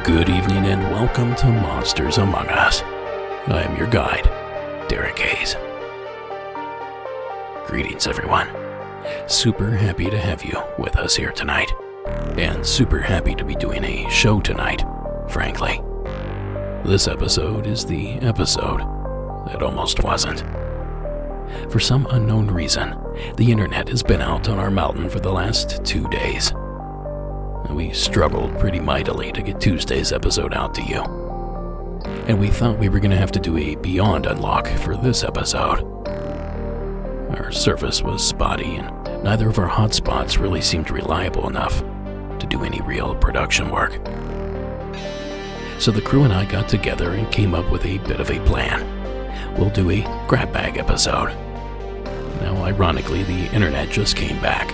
Good evening and welcome to Monsters Among Us. I am your guide, Derek Hayes. Greetings everyone. Super happy to have you with us here tonight. And super happy to be doing a show tonight, frankly. This episode is the episode that almost wasn't. For some unknown reason, the internet has been out on our mountain for the last 2 days. We struggled pretty mightily to get Tuesday's episode out to you. And we thought we were going to have to do a Beyond unlock for this episode. Our service was spotty and neither of our hotspots really seemed reliable enough to do any real production work. So the crew and I got together and came up with a bit of a plan. We'll do a grab bag episode. Now ironically, the internet just came back,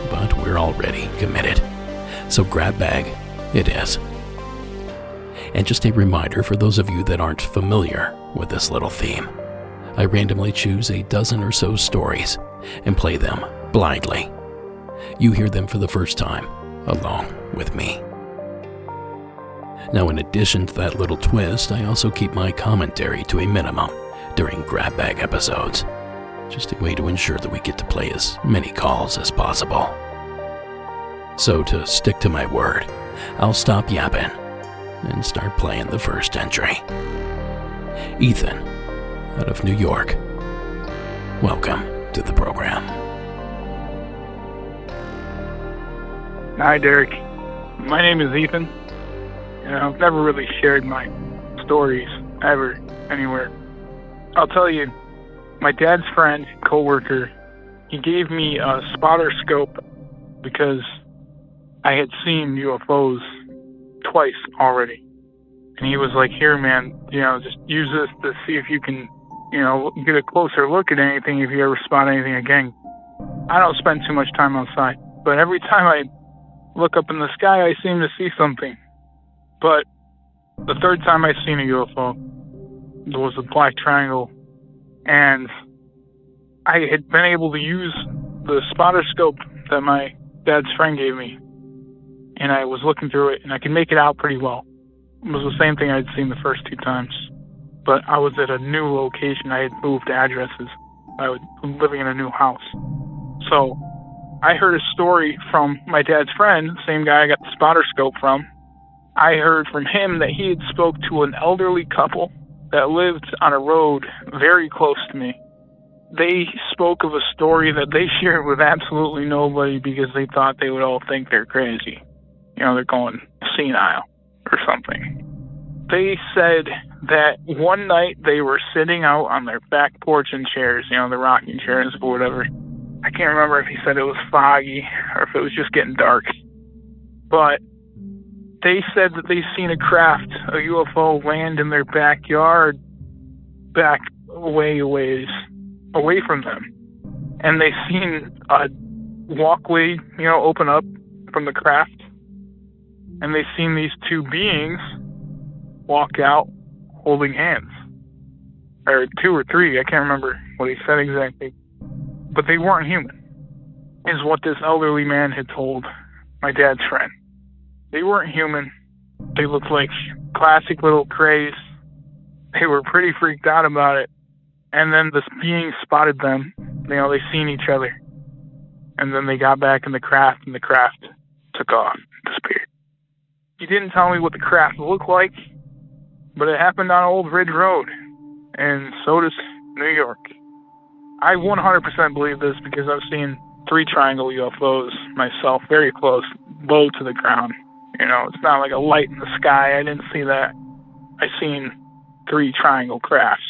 but we're already committed. So grab bag it is. And just a reminder for those of you that aren't familiar with this little theme, I randomly choose a dozen or so stories and play them blindly. You hear them for the first time, along with me. Now in addition to that little twist, I also keep my commentary to a minimum during grab bag episodes. Just a way to ensure that we get to play as many calls as possible. So to stick to my word, I'll stop yapping and start playing the first entry. Ethan, out of New York, welcome to the program. Hi, Derek. My name is Ethan, and I've never really shared my stories ever anywhere. I'll tell you, my dad's friend, coworker, he gave me a spotter scope because I had seen UFOs twice already. And he was like, here, man, just use this to see if you can, get a closer look at anything if you ever spot anything again. I don't spend too much time outside, but every time I look up in the sky, I seem to see something. But the third time I seen a UFO, there was a black triangle, and I had been able to use the spotter scope that my dad's friend gave me. And I was looking through it, and I could make it out pretty well. It was the same thing I'd seen the first 2 times. But I was at a new location. I had moved addresses. I was living in a new house. So I heard a story from my dad's friend, the same guy I got the spotter scope from. I heard from him that he had spoke to an elderly couple that lived on a road very close to me. They spoke of a story that they shared with absolutely nobody because they thought they would all think they're crazy. They're going senile or something. They said that one night they were sitting out on their back porch in chairs, the rocking chairs or whatever. I can't remember if he said it was foggy or if it was just getting dark. But they said that they seen a craft, a UFO, land in their backyard, back way away from them. And they seen a walkway, open up from the craft. And they seen these 2 beings walk out holding hands. Or 2 or 3, I can't remember what he said exactly. But they weren't human, is what this elderly man had told my dad's friend. They weren't human. They looked like classic little crays. They were pretty freaked out about it. And then this being spotted them. They seen each other. And then they got back in the craft, and the craft took off, disappeared. He didn't tell me what the craft looked like, but it happened on Old Ridge Road, and so does New York. I 100% believe this because I've seen 3 triangle UFOs myself, very close, low to the ground. It's not like a light in the sky. I didn't see that. I seen 3 triangle crafts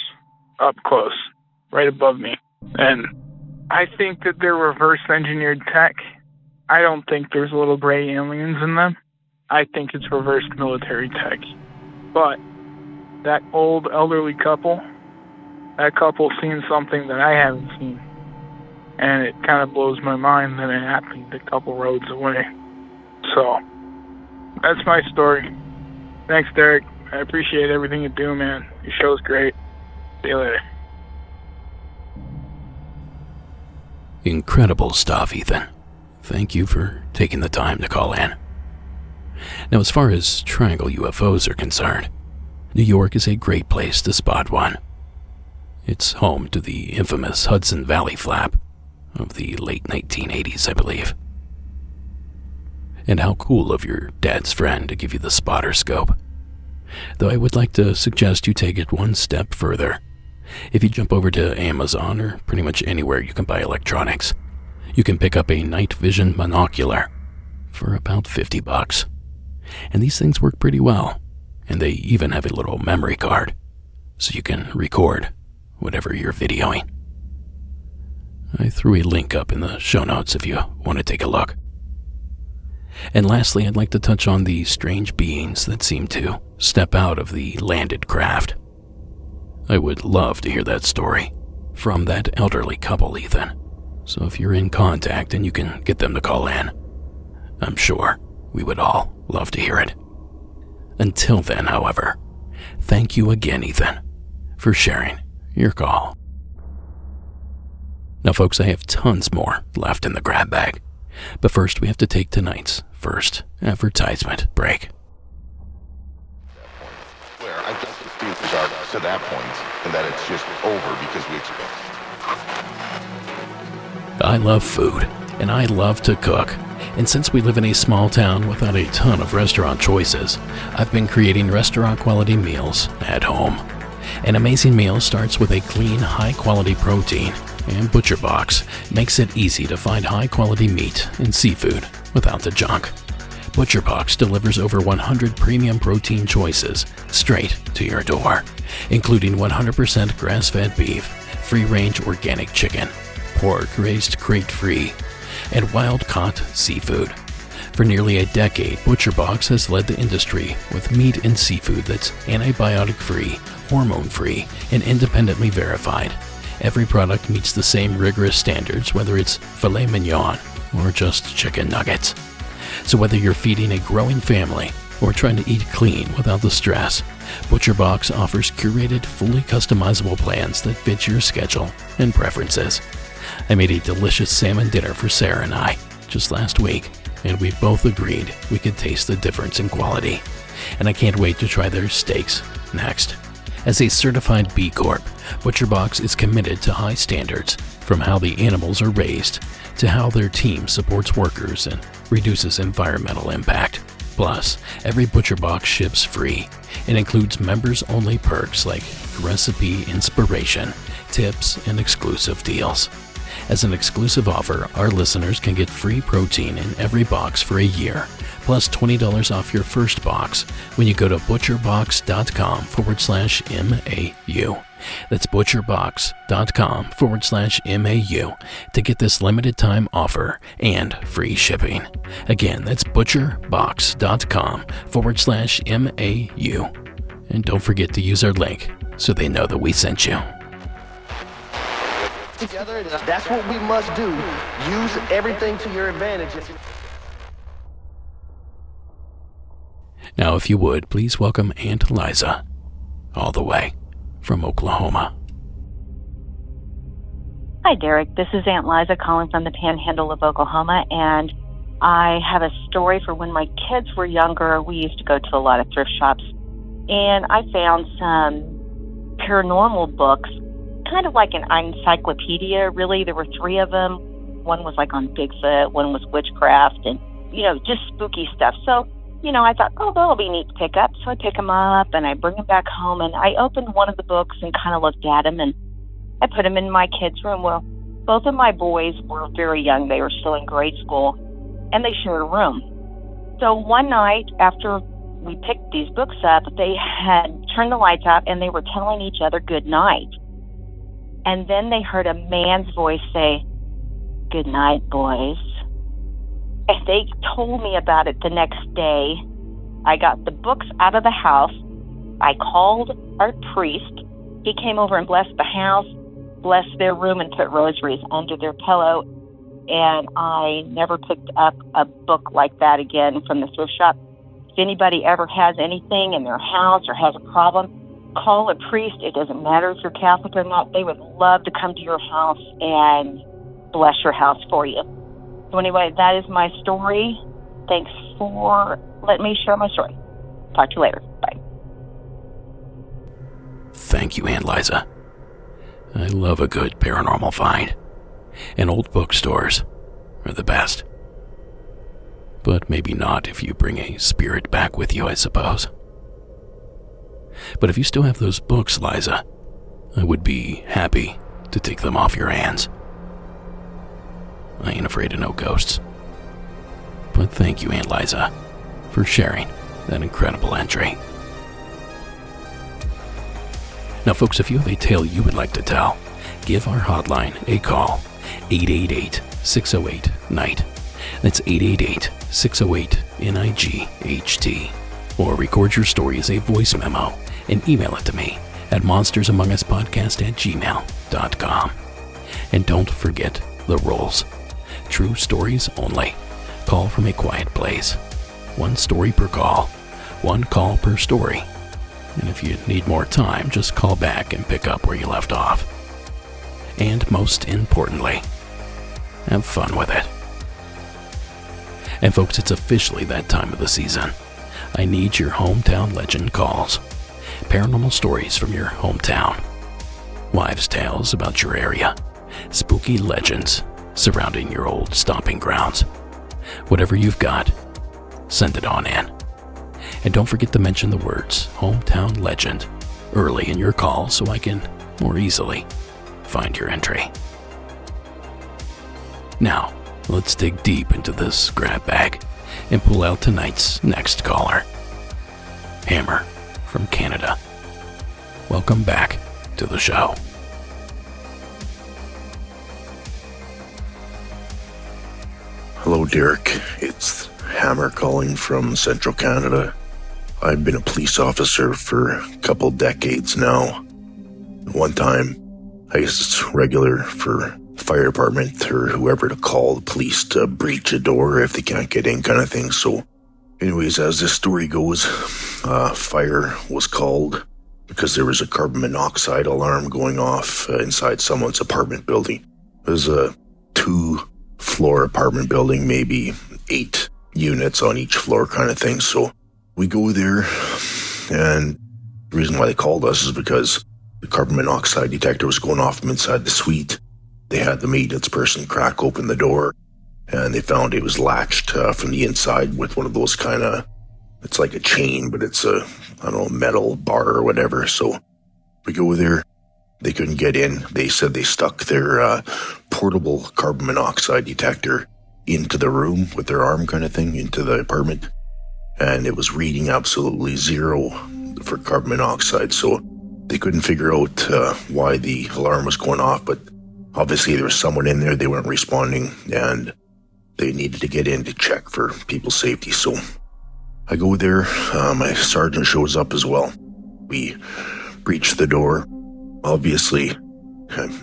up close, right above me. And I think that they're reverse engineered tech. I don't think there's little gray aliens in them. I think it's reverse military tech. But that old elderly couple, that couple seen something that I haven't seen. And it kind of blows my mind that it happened a couple roads away. So, that's my story. Thanks, Derek. I appreciate everything you do, man. Your show's great. See you later. Incredible stuff, Ethan. Thank you for taking the time to call in. Now, as far as triangle UFOs are concerned, New York is a great place to spot one. It's home to the infamous Hudson Valley flap of the late 1980s, I believe. And how cool of your dad's friend to give you the spotter scope. Though I would like to suggest you take it one step further. If you jump over to Amazon or pretty much anywhere you can buy electronics, you can pick up a night vision monocular for about $50. And these things work pretty well, and they even have a little memory card, so you can record whatever you're videoing. I threw a link up in the show notes if you want to take a look. And lastly, I'd like to touch on the strange beings that seem to step out of the landed craft. I would love to hear that story from that elderly couple, Ethan. So if you're in contact and you can get them to call in, I'm sure we would all love to hear it. Until then, however, thank you again, Ethan, for sharing your call. Now, folks, I have tons more left in the grab bag. But first, we have to take tonight's first advertisement break. Where I guess the feelings are to that point, and that it's just over because we expect. I love food, and I love to cook. And since we live in a small town without a ton of restaurant choices, I've been creating restaurant-quality meals at home. An amazing meal starts with a clean, high-quality protein, and ButcherBox makes it easy to find high-quality meat and seafood without the junk. ButcherBox delivers over 100 premium protein choices straight to your door, including 100% grass-fed beef, free-range organic chicken, pork raised crate-free, and wild-caught seafood. For nearly a decade, ButcherBox has led the industry with meat and seafood that's antibiotic-free, hormone-free, and independently verified. Every product meets the same rigorous standards, whether it's filet mignon or just chicken nuggets. So whether you're feeding a growing family or trying to eat clean without the stress, ButcherBox offers curated, fully customizable plans that fit your schedule and preferences. I made a delicious salmon dinner for Sarah and I just last week, and we both agreed we could taste the difference in quality. And I can't wait to try their steaks next. As a certified B Corp, ButcherBox is committed to high standards, from how the animals are raised to how their team supports workers and reduces environmental impact. Plus, every ButcherBox ships free and includes members-only perks like recipe inspiration, tips, and exclusive deals. As an exclusive offer, our listeners can get free protein in every box for a year, plus $20 off your first box when you go to butcherbox.com/MAU. That's butcherbox.com/MAU to get this limited time offer and free shipping. Again, that's butcherbox.com/MAU. And don't forget to use our link so they know that we sent you. Together, that's what we must do. Use everything to your advantage. Now, if you would, please welcome Aunt Liza, all the way from Oklahoma. Hi, Derek. This is Aunt Liza calling from the Panhandle of Oklahoma, and I have a story for when my kids were younger. We used to go to a lot of thrift shops, and I found some paranormal books, kind of like an encyclopedia, really. There were 3 of them. One was like on Bigfoot, one was witchcraft, and, just spooky stuff. So, I thought, that'll be neat to pick up. So I pick them up and I bring them back home, and I opened one of the books and kind of looked at them, and I put them in my kids' room. Well, both of my boys were very young. They were still in grade school, and they shared a room. So one night after we picked these books up, they had turned the lights out and they were telling each other good night. And then they heard a man's voice say, "Good night, boys." And they told me about it the next day. I got the books out of the house. I called our priest. He came over and blessed the house, blessed their room, and put rosaries under their pillow. And I never picked up a book like that again from the thrift shop. If anybody ever has anything in their house or has a problem, call a priest. It doesn't matter if you're Catholic or not. They would love to come to your house and bless your house for you. So anyway, that is my story. Thanks for letting me share my story. Talk to you later. Bye. Thank you, Aunt Liza. I love a good paranormal find. And old bookstores are the best. But maybe not if you bring a spirit back with you, I suppose. But if you still have those books, Liza, I would be happy to take them off your hands. I ain't afraid of no ghosts. But thank you, Aunt Liza, for sharing that incredible entry. Now, folks, if you have a tale you would like to tell, give our hotline a call, 888-608-NIGHT. That's 888-608-NIGHT. Or record your story as a voice memo and email it to me at monstersamonguspodcast@gmail.com. And don't forget the rules. True stories only. Call from a quiet place. 1 story per call. 1 call per story. And if you need more time, just call back and pick up where you left off. And most importantly, have fun with it. And folks, it's officially that time of the season. I need your hometown legend calls. Paranormal stories from your hometown. Wives' tales about your area. Spooky legends surrounding your old stomping grounds. Whatever you've got, send it on in. And don't forget to mention the words hometown legend early in your call so I can more easily find your entry. Now, let's dig deep into this grab bag and pull out tonight's next caller. Hammer from Canada. Welcome back to the show. Hello, Derek. It's Hammer calling from Central Canada. I've been a police officer for a couple decades now. One time, I guess it's regular for the fire department or whoever to call the police to breach a door if they can't get in, kind of thing. So anyways, as this story goes, fire was called because there was a carbon monoxide alarm going off inside someone's apartment building. It was a 2-floor apartment building, maybe 8 units on each floor kind of thing. So we go there, and the reason why they called us is because the carbon monoxide detector was going off from inside the suite. They had the maintenance person crack open the door, and they found it was latched from the inside with one of those kind of, it's like a chain, but it's a, I don't know, metal bar or whatever. So we go there. They couldn't get in. They said they stuck their portable carbon monoxide detector into the room with their arm kind of thing, into the apartment. And it was reading absolutely 0 for carbon monoxide. So they couldn't figure out why the alarm was going off. But obviously there was someone in there. They weren't responding, and they needed to get in to check for people's safety. So I go there. My sergeant shows up as well. We breach the door. Obviously,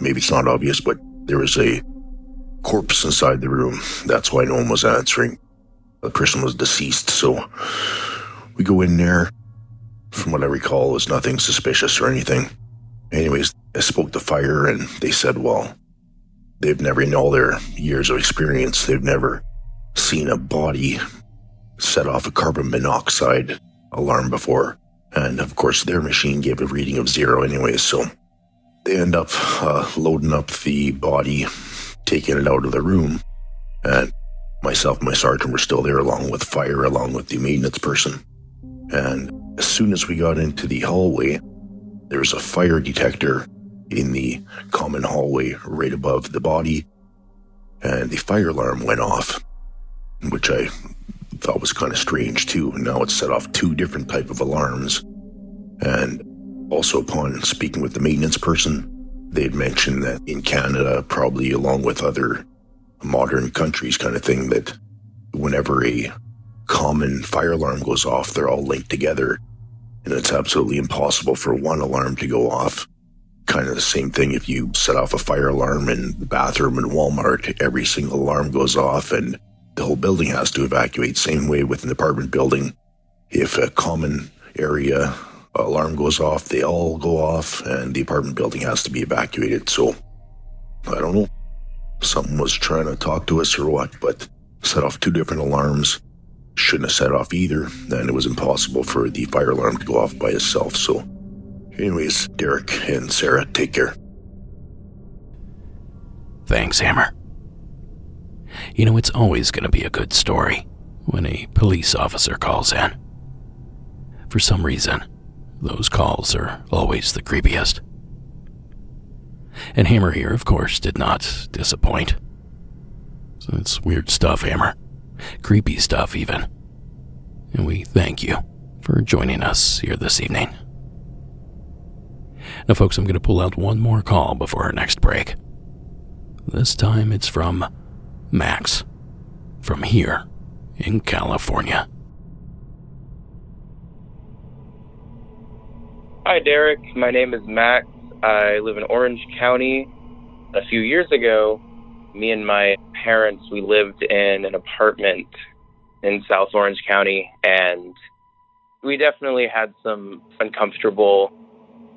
maybe it's not obvious, but there was a corpse inside the room. That's why no one was answering. The person was deceased. So we go in there. From what I recall, it was nothing suspicious or anything. Anyways, I spoke to fire, and they said, well, they've never, in all their years of experience, they've never seen a body set off a carbon monoxide alarm before. And of course, their machine gave a reading of 0 anyways. So they end up loading up the body, taking it out of the room. And myself and my sergeant were still there, along with fire, along with the maintenance person. And as soon as we got into the hallway, there was a fire detector in the common hallway right above the body, and the fire alarm went off, which I thought was kind of strange too. Now it's set off 2 different type of alarms. And also, upon speaking with the maintenance person, they had mentioned that in Canada, probably along with other modern countries kind of thing, that whenever a common fire alarm goes off, they're all linked together, and it's absolutely impossible for one alarm to go off. Kind of the same thing if you set off a fire alarm in the bathroom in Walmart, every single alarm goes off and the whole building has to evacuate. Same way with an apartment building. If a common area alarm goes off, they all go off and the apartment building has to be evacuated. So, I don't know. Someone was trying to talk to us or what, but set off 2 different alarms. Shouldn't have set off either, and it was impossible for the fire alarm to go off by itself. So, anyways, Derek and Sarah, take care. Thanks, Hammer. You know, it's always going to be a good story when a police officer calls in. For some reason, those calls are always the creepiest. And Hammer here, of course, did not disappoint. So it's weird stuff, Hammer. Creepy stuff, even. And we thank you for joining us here this evening. Now, folks, I'm going to pull out one more call before our next break. This time it's from Max, from here in California. Hi, Derek. My name is Max. I live in Orange County. A few years ago, me and my parents, we lived in an apartment in South Orange County, and we definitely had some uncomfortable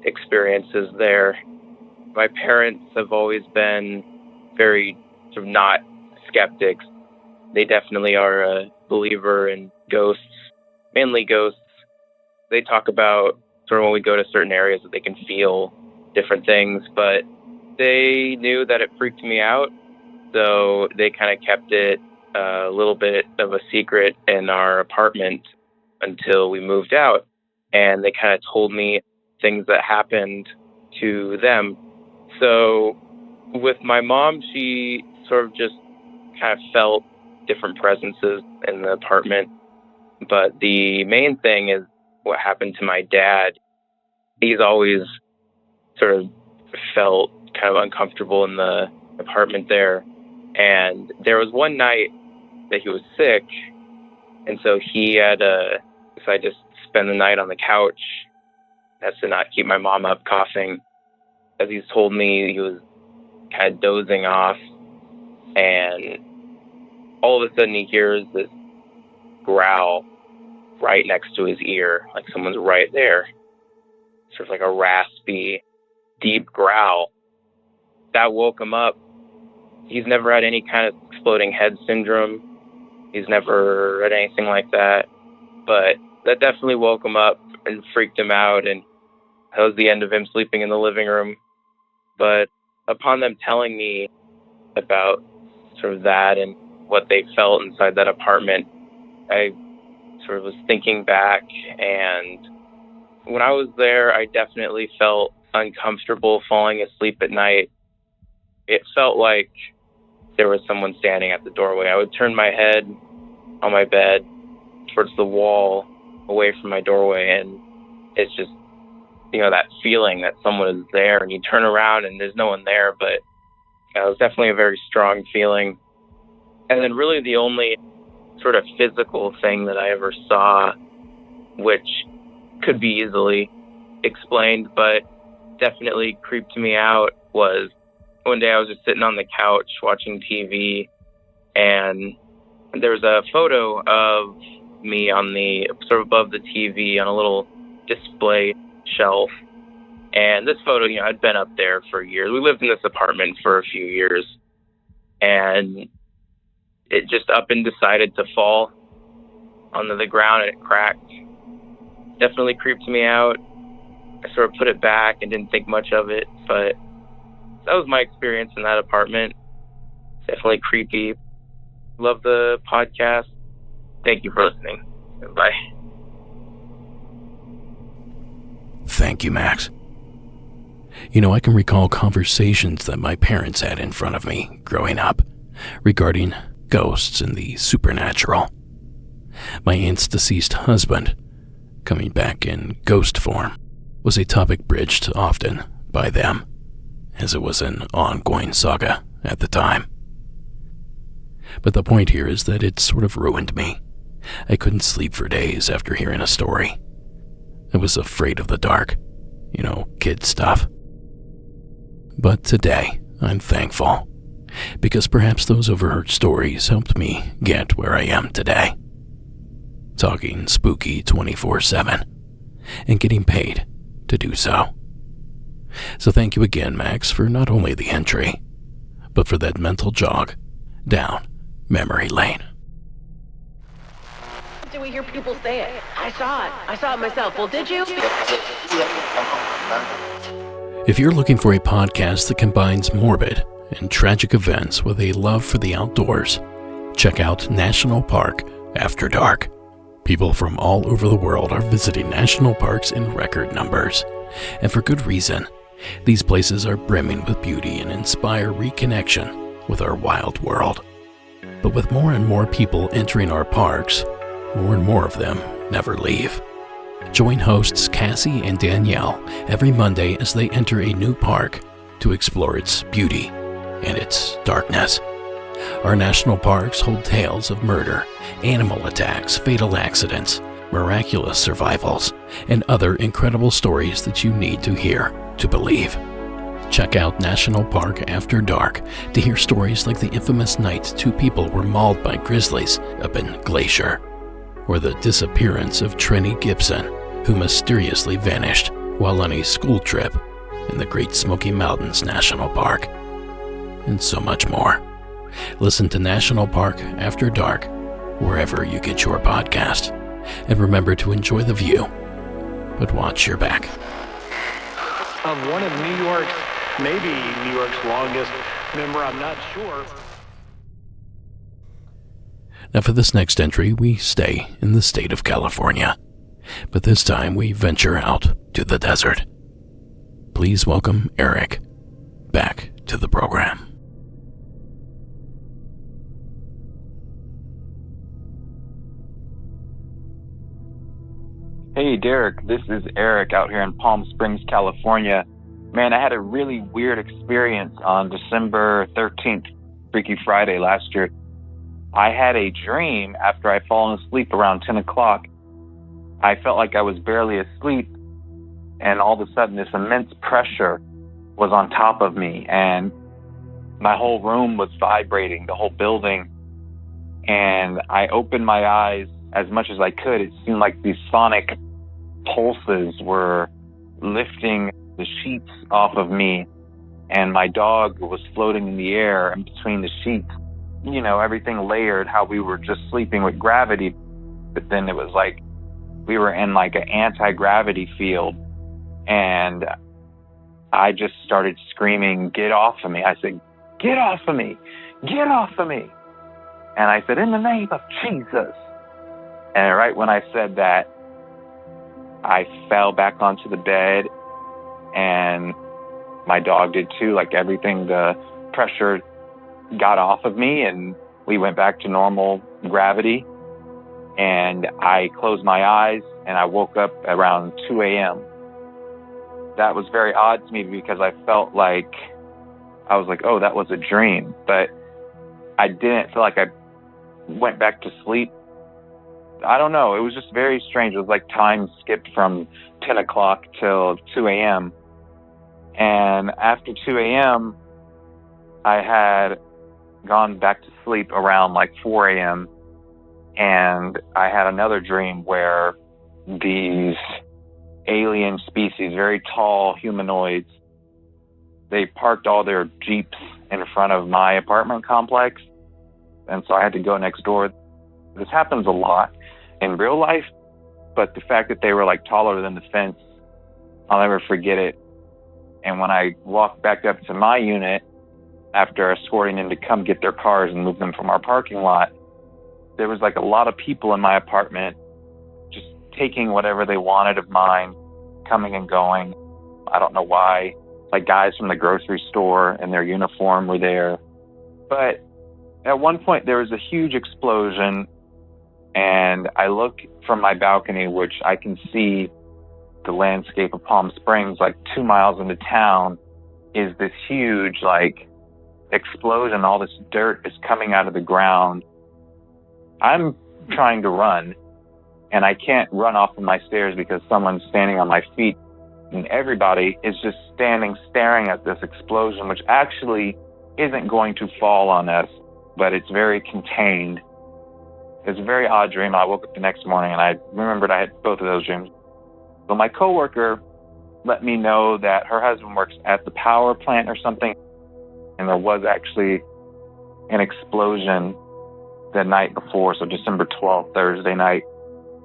experiences there. My parents have always been very sort of not skeptics. They definitely are a believer in ghosts, mainly ghosts. They talk about sort of when we go to certain areas that they can feel different things, but they knew that it freaked me out, so they kind of kept it a little bit of a secret in our apartment until we moved out, and they kind of told me things that happened to them. So with my mom, she sort of just kind of felt different presences in the apartment, but the main thing is what happened to my dad. He's always sort of felt kind of uncomfortable in the apartment there. And there was one night that he was sick, and so he had decided to spend the night on the couch. That's to not keep my mom up coughing. As he's told me, he was kind of dozing off, and all of a sudden he hears this growl right next to his ear, like someone's right there. Sort of like a raspy, deep growl. That woke him up. He's never had any kind of exploding head syndrome. He's never had anything like that. But that definitely woke him up and freaked him out, and that was the end of him sleeping in the living room. But upon them telling me about sort of that and what they felt inside that apartment, I sort of was thinking back, and when I was there, I definitely felt uncomfortable falling asleep at night. It felt like there was someone standing at the doorway. I would turn my head on my bed towards the wall away from my doorway, and it's just, you know, that feeling that someone is there, and you turn around and there's no one there, but it was definitely a very strong feeling. And then really the only sort of physical thing that I ever saw, which could be easily explained, but definitely creeped me out, was one day I was just sitting on the couch watching TV, and there was a photo of me on the sort of above the TV on a little display shelf. And this photo, you know, I'd been up there for years. We lived in this apartment for a few years, and it just up and decided to fall onto the ground, and it cracked. Definitely creeped me out. I sort of put it back and didn't think much of it, but that was my experience in that apartment. Definitely creepy. Love the podcast. Thank you for listening. Bye. Thank you, Max. I can recall conversations that my parents had in front of me growing up regarding ghosts and the supernatural. My aunt's deceased husband, coming back in ghost form, was a topic bridged often by them, as it was an ongoing saga at the time. But the point here is that it sort of ruined me. I couldn't sleep for days after hearing a story. I was afraid of the dark, kid stuff. But today, I'm thankful, because perhaps those overheard stories helped me get where I am today. Talking spooky 24/7, and getting paid to do so. So thank you again, Max, for not only the entry, but for that mental jog down memory lane. Do we hear people say it? I saw it myself. Well, did you? If you're looking for a podcast that combines morbid and tragic events with a love for the outdoors, check out National Park After Dark. People from all over the world are visiting national parks in record numbers, and for good reason. These places are brimming with beauty and inspire reconnection with our wild world. But with more and more people entering our parks, more and more of them never leave. Join hosts Cassie and Danielle every Monday as they enter a new park to explore its beauty and its darkness. Our national parks hold tales of murder, animal attacks, fatal accidents, miraculous survivals, and other incredible stories that you need to hear to believe. Check out National Park After Dark to hear stories like the infamous night 2 people were mauled by grizzlies up in Glacier, or the disappearance of Trini Gibson, who mysteriously vanished while on a school trip in the Great Smoky Mountains National Park, and so much more. Listen to National Park After Dark wherever you get your podcast. And remember to enjoy the view, but watch your back. Of one of New York's, maybe New York's longest member, I'm not sure. Now for this next entry, we stay in the state of California, but this time we venture out to the desert. Please welcome Eric back to the program. Hey Derek, this is Eric out here in Palm Springs, California. Man, I had a really weird experience on December 13th, Freaky Friday last year. I had a dream after I'd fallen asleep around 10 o'clock. I felt like I was barely asleep, and all of a sudden this immense pressure was on top of me, and my whole room was vibrating, the whole building. And I opened my eyes as much as I could. It seemed like these sonic pulses were lifting the sheets off of me, and my dog was floating in the air in between the sheets. Everything layered, how we were just sleeping with gravity, but then it was like we were in like an anti-gravity field, and I just started screaming, "Get off of me." I said, "Get off of me, get off of me." And I said, "In the name of Jesus." And right when I said that, I fell back onto the bed, and my dog did too. Like everything, the pressure got off of me, and we went back to normal gravity. And I closed my eyes, and I woke up around 2 a.m. That was very odd to me because I felt like, I was like, oh, that was a dream. But I didn't feel like I went back to sleep. I don't know. It was just very strange. It was like time skipped from 10 o'clock till 2 a.m. And after 2 a.m., I had gone back to sleep around like 4 a.m. And I had another dream where these alien species, very tall humanoids, they parked all their Jeeps in front of my apartment complex. And so I had to go next door. This happens a lot in real life, but the fact that they were like taller than the fence, I'll never forget it. And when I walked back up to my unit after escorting them to come get their cars and move them from our parking lot, there was like a lot of people in my apartment just taking whatever they wanted of mine, coming and going. I don't know why. like guys from the grocery store in their uniform were there. But at one point there was a huge explosion, and I look from my balcony, which I can see the landscape of Palm Springs, like 2 miles into town is this huge like explosion. All this dirt is coming out of the ground. I'm trying to run, and I can't run off of my stairs because someone's standing on my feet, and everybody is just standing staring at this explosion, which actually isn't going to fall on us, but it's very contained. It's a very odd dream. I woke up the next morning and I remembered I had both of those dreams. So my coworker let me know that her husband works at the power plant or something, and there was actually an explosion the night before, so December 12th, Thursday night,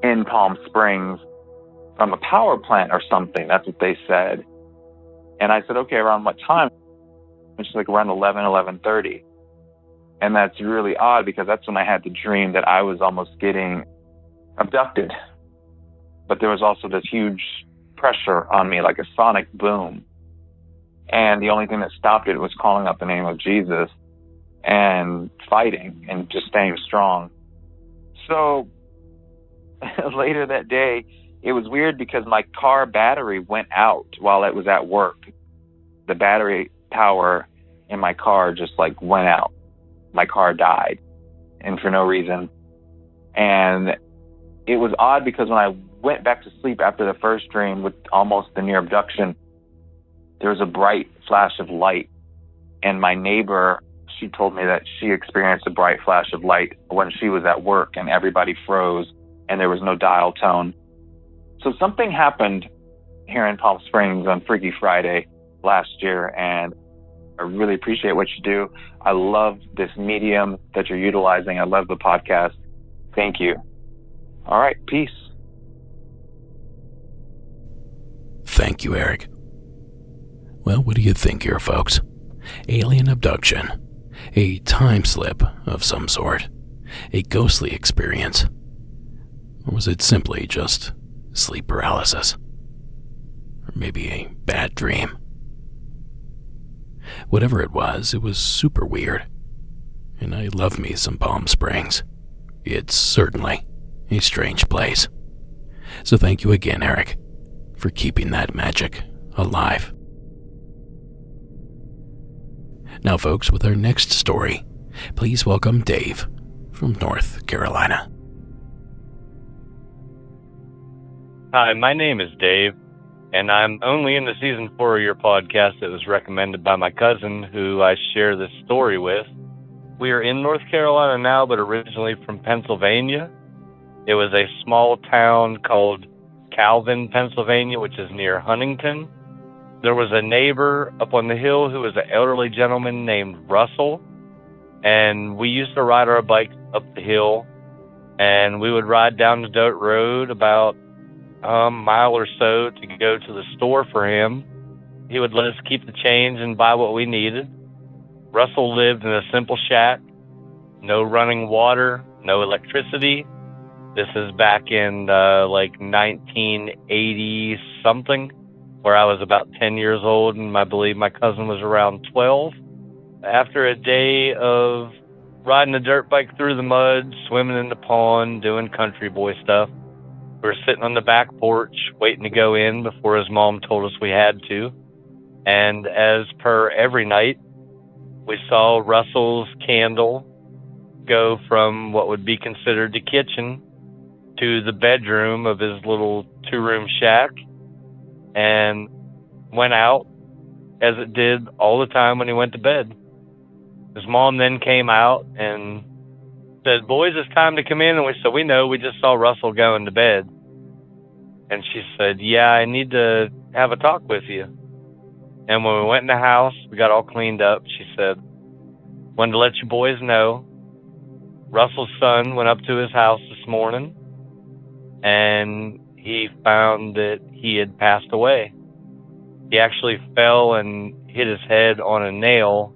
in Palm Springs from a power plant or something. That's what they said. And I said, okay, around what time? And she's like, around 11:30. And that's really odd because that's when I had the dream that I was almost getting abducted. But there was also this huge pressure on me, like a sonic boom. And the only thing that stopped it was calling out the name of Jesus and fighting and just staying strong. So later that day, it was weird because my car battery went out while it was at work. The battery power in my car just like went out. My car died, and for no reason. And it was odd because when I went back to sleep after the first dream with almost the near abduction, there was a bright flash of light. And my neighbor, she told me that she experienced a bright flash of light when she was at work, and everybody froze and there was no dial tone. So something happened here in Palm Springs on Freaky Friday last year, and I really appreciate what you do. I love this medium that you're utilizing. I love the podcast. Thank you. All right, peace. Thank you, Eric. Well, what do you think here, folks? Alien abduction, a time slip of some sort, a ghostly experience, or was it simply just sleep paralysis? Or maybe a bad dream? Whatever it was super weird. And I love me some Palm Springs. It's certainly a strange place. So thank you again, Eric, for keeping that magic alive. Now, folks, with our next story, please welcome Dave from North Carolina. Hi, my name is Dave, and I'm only into season 4 of your podcast that was recommended by my cousin, who I share this story with. We are in North Carolina now, but originally from Pennsylvania. It was a small town called Calvin, Pennsylvania, which is near Huntington. There was a neighbor up on the hill who was an elderly gentleman named Russell, and we used to ride our bikes up the hill, and we would ride down the dirt road about a mile or so to go to the store for him. He would let us keep the change and buy what we needed. Russell lived in a simple shack, no running water, no electricity. This is back in like 1980 something, where I was about 10 years old, and I believe my cousin was around 12. After a day of riding a dirt bike through the mud, swimming in the pond, doing country boy stuff, we were sitting on the back porch waiting to go in before his mom told us we had to. And as per every night, we saw Russell's candle go from what would be considered the kitchen to the bedroom of his little 2-room shack, and went out, as it did all the time when he went to bed. His mom then came out and said, "Boys, it's time to come in." And we said, "We know, we just saw Russell going to bed." And she said, "Yeah, I need to have a talk with you." And when we went in the house, we got all cleaned up. She said, "Wanted to let you boys know, Russell's son went up to his house this morning, and he found that he had passed away. He actually fell and hit his head on a nail,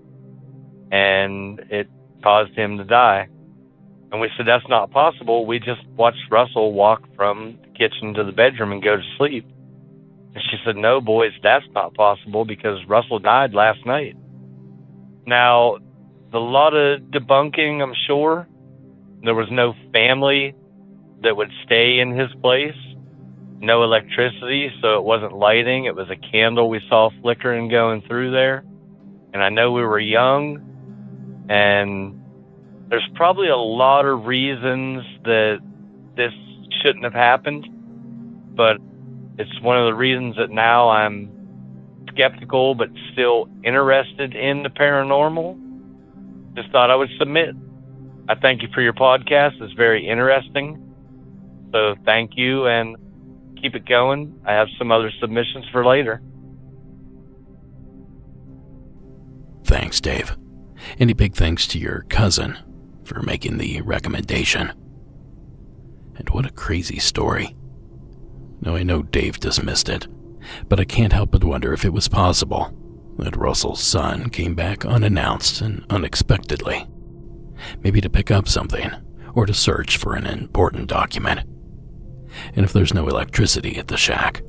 and it caused him to die." And we said, "That's not possible. We just watched Russell walk from the kitchen to the bedroom and go to sleep." And she said, no, boys, that's not possible because Russell died last night. Now, a lot of debunking, I'm sure. There was no family that would stay in his place. No electricity, so it wasn't lighting. It was a candle we saw flickering going through there. And I know we were young, and there's probably a lot of reasons that this shouldn't have happened, but it's one of the reasons that now I'm skeptical but still interested in the paranormal. Just thought I would submit. I thank you for your podcast. It's very interesting. So thank you, and keep it going. I have some other submissions for later. Thanks, Dave. And a big thanks to your cousin for making the recommendation. And what a crazy story. Now, I know Dave dismissed it, but I can't help but wonder if it was possible that Russell's son came back unannounced and unexpectedly. Maybe to pick up something, or to search for an important document. And if there's no electricity at the shack,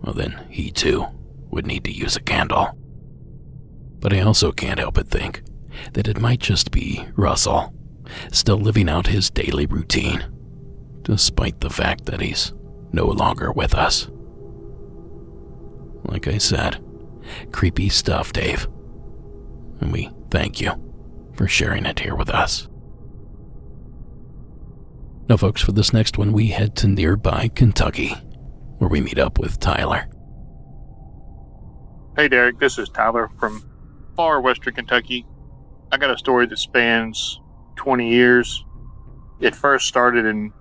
well then he too would need to use a candle. But I also can't help but think that it might just be Russell, still living out his daily routine, despite the fact that he's no longer with us. Like I said, creepy stuff, Dave. And we thank you for sharing it here with us. Now, folks, for this next one, we head to nearby Kentucky, where we meet up with Tyler. Hey, Derek, this is Tyler from far western Kentucky. I got a story that spans 20 years. It first started in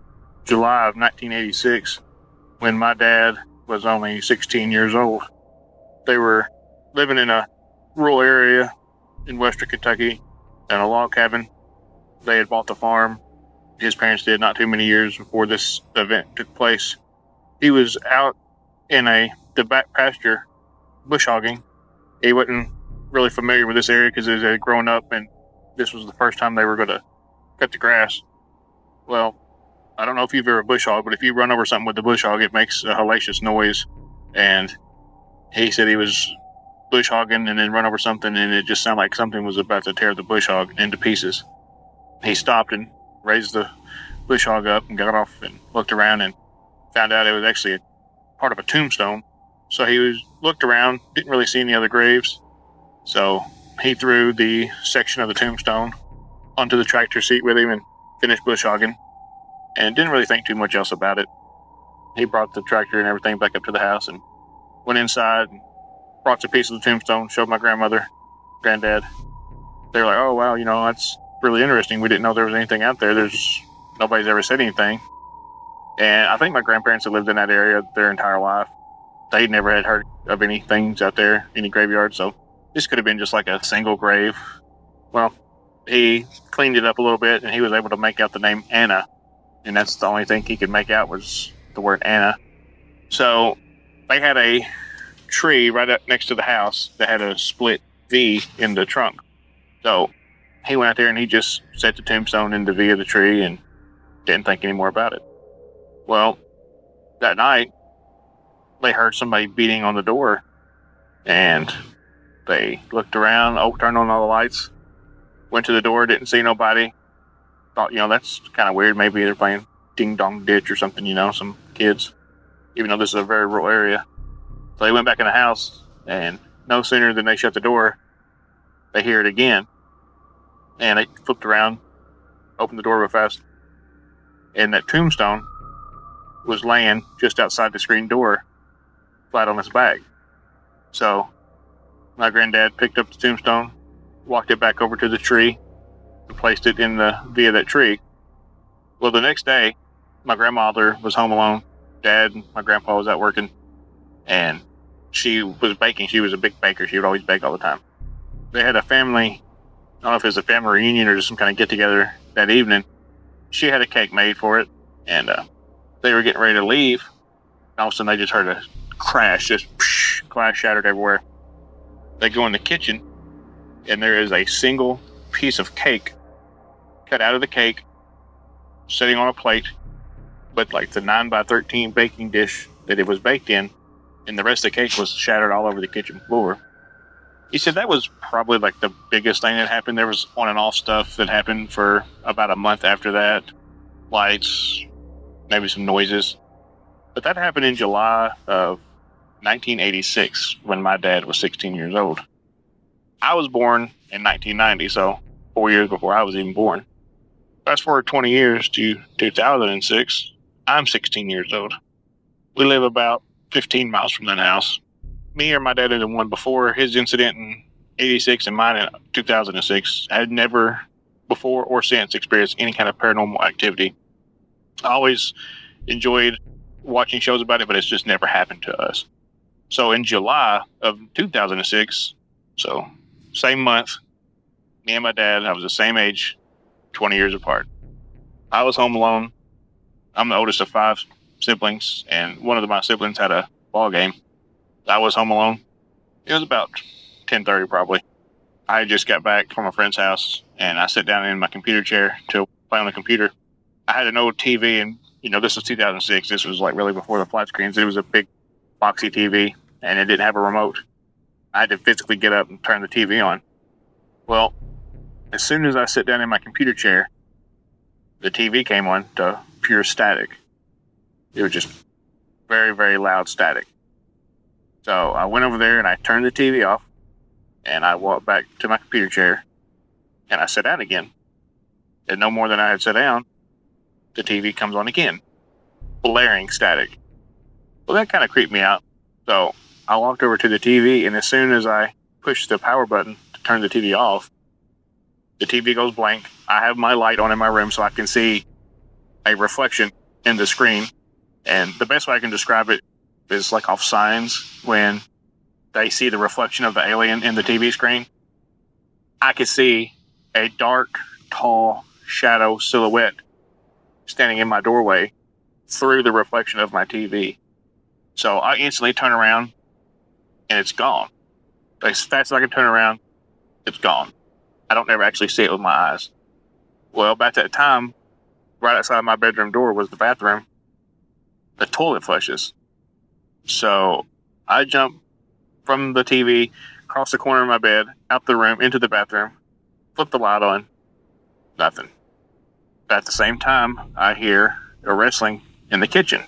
July of 1986, when my dad was only 16 years old. They were living in a rural area in western Kentucky in a log cabin. They had bought the farm. His parents did not too many years before this event took place. He was out in the back pasture bush hogging. He wasn't really familiar with this area because they had grown up and this was the first time they were going to cut the grass. Well, I don't know if you've ever bush hogged, but if you run over something with the bush hog, it makes a hellacious noise. And he said he was bush hogging and then run over something and it just sounded like something was about to tear the bush hog into pieces. He stopped and raised the bush hog up and got off and looked around and found out it was actually a part of a tombstone. So he looked around, didn't really see any other graves. So he threw the section of the tombstone onto the tractor seat with him and finished bush hogging and didn't really think too much else about it. He brought the tractor and everything back up to the house and went inside and brought a piece of the tombstone, showed my grandmother, granddad. They were like, oh, wow, that's really interesting. We didn't know there was anything out there. Nobody's ever said anything. And I think my grandparents had lived in that area their entire life. They never had heard of any things out there, any graveyards. So this could have been just like a single grave. Well, he cleaned it up a little bit and he was able to make out the name Anna. And that's the only thing he could make out was the word Anna. So they had a tree right up next to the house that had a split V in the trunk. So he went out there and he just set the tombstone in the V of the tree and didn't think any more about it. Well, that night, they heard somebody beating on the door and they looked around, turned on all the lights, went to the door, didn't see nobody. Thought, that's kind of weird. Maybe they're playing ding dong ditch or something, some kids, even though this is a very rural area. So they went back in the house and no sooner than they shut the door, they hear it again. And they flipped around, opened the door real fast, and that tombstone was laying just outside the screen door, flat on its back. So my granddad picked up the tombstone, walked it back over to the tree, and placed it in the V of that tree. Well, the next day, my grandmother was home alone. Dad and my grandpa was out working, and she was baking. She was a big baker. She would always bake all the time. They had a family, I don't know if it was a family reunion or just some kind of get-together that evening. She had a cake made for it, and they were getting ready to leave. All of a sudden, they just heard a crash, just glass shattered everywhere. They go in the kitchen, and there is a single piece of cake cut out of the cake, sitting on a plate, but like the 9x13 baking dish that it was baked in and the rest of the cake was shattered all over the kitchen floor. He said that was probably like the biggest thing that happened. There was on and off stuff that happened for about a month after that. Lights, maybe some noises. But that happened in July of 1986 when my dad was 16 years old. I was born in 1990, so 4 years before I was even born. Fast forward 20 years to 2006, I'm 16 years old. We live about 15 miles from that house. Me or my dad had the one before his incident in 86 and mine in 2006. I had never before or since experienced any kind of paranormal activity. I always enjoyed watching shows about it, but it's just never happened to us. So in July of 2006, so same month, me and my dad, I was the same age, 20 years apart. I was home alone. I'm the oldest of 5 siblings, and one of my siblings had a ball game. I was home alone. It was about 10:30 probably. I just got back from a friend's house, and I sat down in my computer chair to play on the computer. I had an old TV, and this was 2006. This was like really before the flat screens. It was a big boxy TV, and it didn't have a remote. I had to physically get up and turn the TV on. Well, as soon as I sat down in my computer chair, the TV came on to pure static. It was just very, very loud static. So I went over there and I turned the TV off, and I walked back to my computer chair, and I sat down again. And no more than I had sat down, the TV comes on again, blaring static. Well, that kind of creeped me out. So I walked over to the TV, and as soon as I pushed the power button to turn the TV off, the TV goes blank. I have my light on in my room so I can see a reflection in the screen. And the best way I can describe it is like off Signs, when they see the reflection of the alien in the TV screen. I could see a dark, tall shadow silhouette standing in my doorway through the reflection of my TV. So I instantly turn around, and it's gone. As fast as I can turn around, it's gone. I don't ever actually see it with my eyes. Well, about that time, right outside my bedroom door was the bathroom. The toilet flushes. So I jump from the TV, across the corner of my bed, out the room, into the bathroom, flip the light on, nothing. At the same time, I hear a rustling in the kitchen.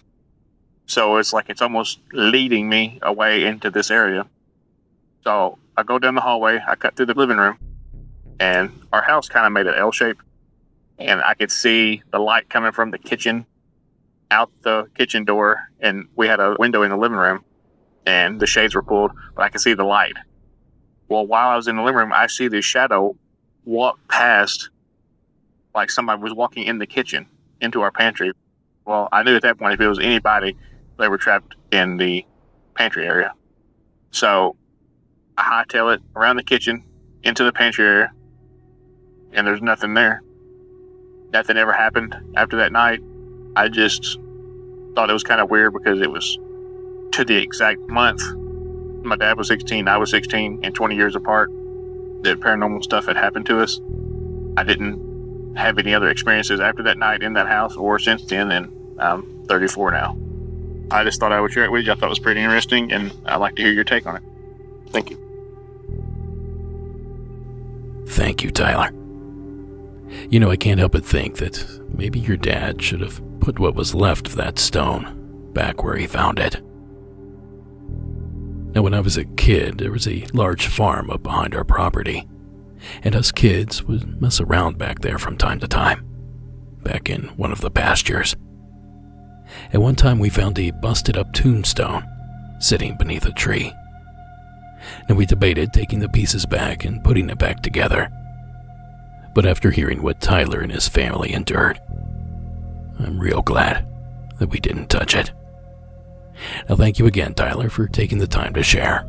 So it's like it's almost leading me away into this area. So I go down the hallway, I cut through the living room, and our house kind of made an L shape, and I could see the light coming from the kitchen out the kitchen door, and we had a window in the living room, and the shades were pulled, but I could see the light. Well, while I was in the living room, I see this shadow walk past, like somebody was walking in the kitchen into our pantry. Well, I knew at that point if it was anybody, they were trapped in the pantry area. So I hightail it around the kitchen into the pantry area, and there's nothing there. Nothing ever happened after that night. I just thought it was kind of weird because it was to the exact month. My dad was 16, I was 16, and 20 years apart, that paranormal stuff had happened to us. I didn't have any other experiences after that night in that house or since then, and I'm 34 now. I just thought I would share it with you. I thought it was pretty interesting, and I'd like to hear your take on it. Thank you. Thank you, Tyler. I can't help but think that maybe your dad should have put what was left of that stone back where he found it. Now, when I was a kid, there was a large farm up behind our property, and us kids would mess around back there from time to time, back in one of the pastures. And one time we found a busted-up tombstone sitting beneath a tree. And we debated taking the pieces back and putting it back together. But after hearing what Tyler and his family endured, I'm real glad that we didn't touch it. Now, thank you again, Tyler, for taking the time to share.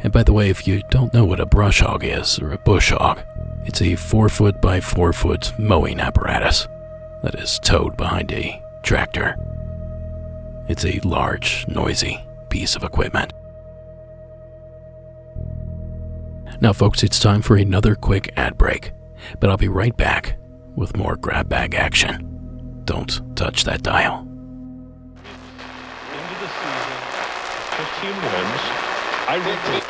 And by the way, if you don't know what a brush hog is, or a bush hog, it's a 4-foot by 4-foot mowing apparatus that is towed behind a tractor. It's a large, noisy piece of equipment. Now, folks, it's time for another quick ad break, but I'll be right back with more grab bag action. Don't touch that dial. Into the season humans. I repeat.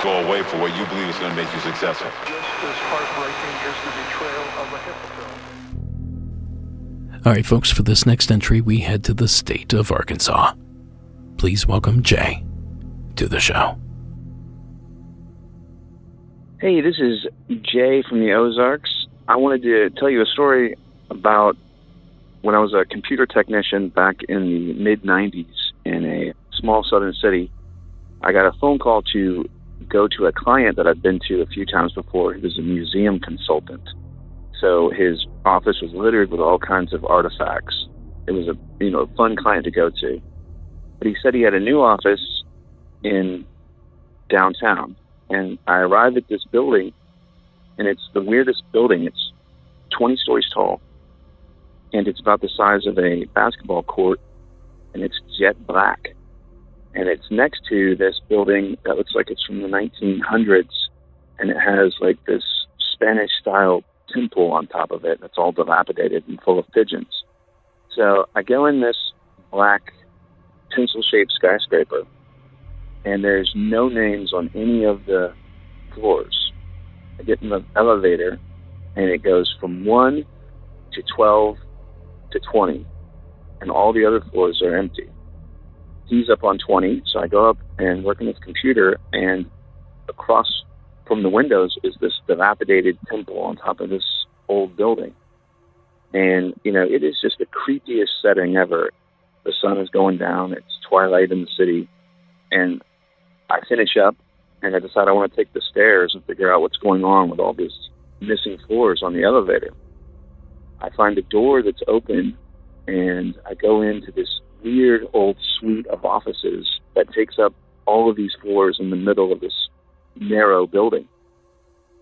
Go away for what you believe is going to make you successful. Just as heartbreaking as the betrayal of a hypocrite. All right, folks, for this next entry, we head to the state of Arkansas. Please welcome Jay to the show. Hey, this is Jay from the Ozarks. I wanted to tell you a story about when I was a computer technician back in the mid-90s in a small southern city. I got a phone call to go to a client that I'd been to a few times before. He was a museum consultant. So his office was littered with all kinds of artifacts. It was a fun client to go to. But he said he had a new office in downtown. And I arrived at this building, and it's the weirdest building. It's 20 stories tall, and it's about the size of a basketball court, and it's jet black. And it's next to this building that looks like it's from the 1900s, and it has like this Spanish-style temple on top of it that's all dilapidated and full of pigeons. So I go in this black pencil-shaped skyscraper, and there's no names on any of the floors. I get in the elevator, and it goes from 1 to 12 to 20, and all the other floors are empty. He's up on 20, so I go up and work on his computer, and across from the windows is this dilapidated temple on top of this old building. And, it is just the creepiest setting ever. The sun is going down, it's twilight in the city, and I finish up, and I decide I want to take the stairs and figure out what's going on with all these missing floors on the elevator. I find a door that's open, and I go into this weird old suite of offices that takes up all of these floors in the middle of this narrow building.